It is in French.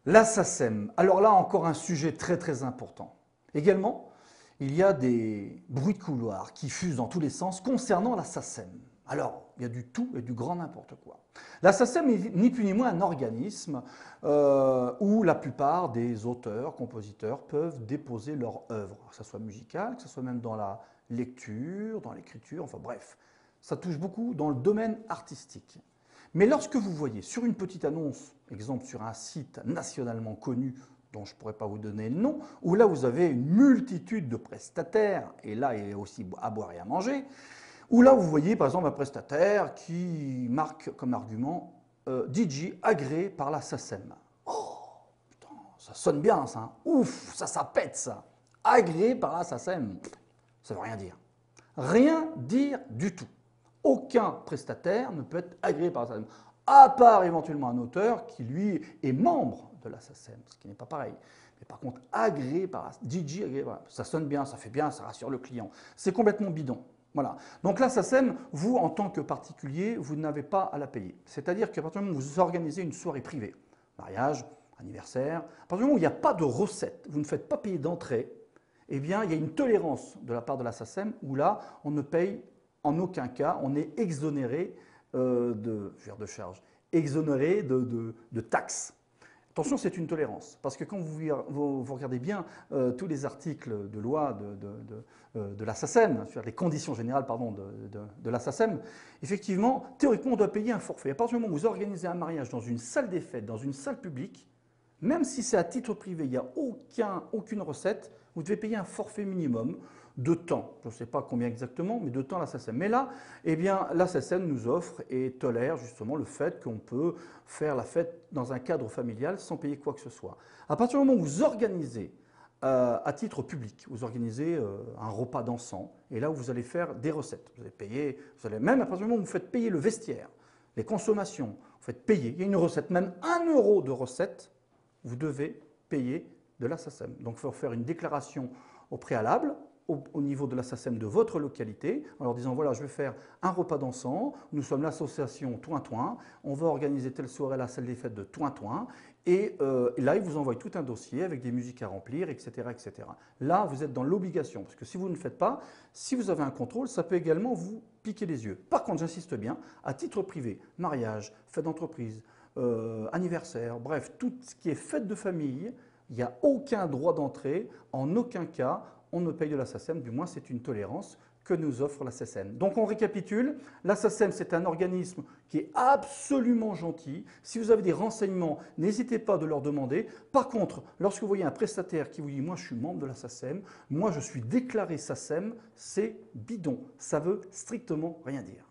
La SACEM. Alors là, encore un sujet très important. Également, il y a des bruits de couloir qui fusent dans tous les sens concernant la SACEM. Alors, il y a du tout et du grand n'importe quoi. La SACEM est ni plus ni moins un organisme où la plupart des auteurs, compositeurs peuvent déposer leur œuvre, que ce soit musicale, que ce soit même dans la lecture, dans l'écriture, enfin bref. Ça touche beaucoup dans le domaine artistique. Mais lorsque vous voyez sur une petite annonce, exemple sur un site nationalement connu, dont je ne pourrais pas vous donner le nom, où là vous avez une multitude de prestataires, et là il y a aussi à boire et à manger, où là vous voyez par exemple un prestataire qui marque comme argument DJ agréé par la SACEM. Oh, putain, ça sonne bien ça, hein. Ouf, ça pète ça. Agréé par la SACEM, ça ne veut rien dire. Rien dire du tout. Aucun prestataire ne peut être agréé par la SACEM, à part éventuellement un auteur qui, lui, est membre de la SACEM, ce qui n'est pas pareil. Mais par contre, agréé par la DJ, agréé, ça sonne bien, ça fait bien, ça rassure le client. C'est complètement bidon. Voilà. Donc la SACEM, vous, en tant que particulier, vous n'avez pas à la payer. C'est-à-dire qu'à partir du moment où vous organisez une soirée privée, mariage, anniversaire, à partir du moment où il n'y a pas de recette, vous ne faites pas payer d'entrée, eh bien, il y a une tolérance de la part de la SACEM où là, on ne paye en aucun cas, on est exonéré de exonéré de taxes. Attention, c'est une tolérance, parce que quand vous regardez bien tous les articles de loi de la SACEM, sur les conditions générales pardon, de la SACEM, effectivement, théoriquement, on doit payer un forfait. À partir du moment où vous organisez un mariage dans une salle des fêtes, dans une salle publique, même si c'est à titre privé, il n'y a aucune recette, vous devez payer un forfait minimum de temps. Je ne sais pas combien exactement, mais de temps la SACEM. Mais là, eh bien, la SACEM nous offre et tolère justement le fait qu'on peut faire la fête dans un cadre familial sans payer quoi que ce soit. À partir du moment où vous organisez à titre public, vous organisez un repas dansant, et là où vous allez faire des recettes. Vous allez payer, même à partir du moment où vous faites payer le vestiaire, les consommations, vous faites payer, il y a une recette, même 1 € de recette, vous devez payer de la SACEM. Donc il faut faire une déclaration au préalable, au niveau de la SACEM de votre localité, en leur disant voilà, je vais faire un repas dansant, nous sommes l'association Toin-Toin, on va organiser telle soirée à la salle des fêtes de Toin-Toin, et là, ils vous envoient tout un dossier avec des musiques à remplir, etc., etc. Là, vous êtes dans l'obligation, parce que si vous ne le faites pas, si vous avez un contrôle, ça peut également vous piquer les yeux. Par contre, j'insiste bien, à titre privé, mariage, fête d'entreprise, anniversaire, bref, tout ce qui est fête de famille, il n'y a aucun droit d'entrée, en aucun cas, on ne paye de la SACEM, du moins c'est une tolérance que nous offre la SACEM. Donc on récapitule, la SACEM c'est un organisme qui est absolument gentil. Si vous avez des renseignements, n'hésitez pas de leur demander. Par contre, lorsque vous voyez un prestataire qui vous dit « moi je suis membre de la SACEM, moi je suis déclaré SACEM », c'est bidon, ça veut strictement rien dire.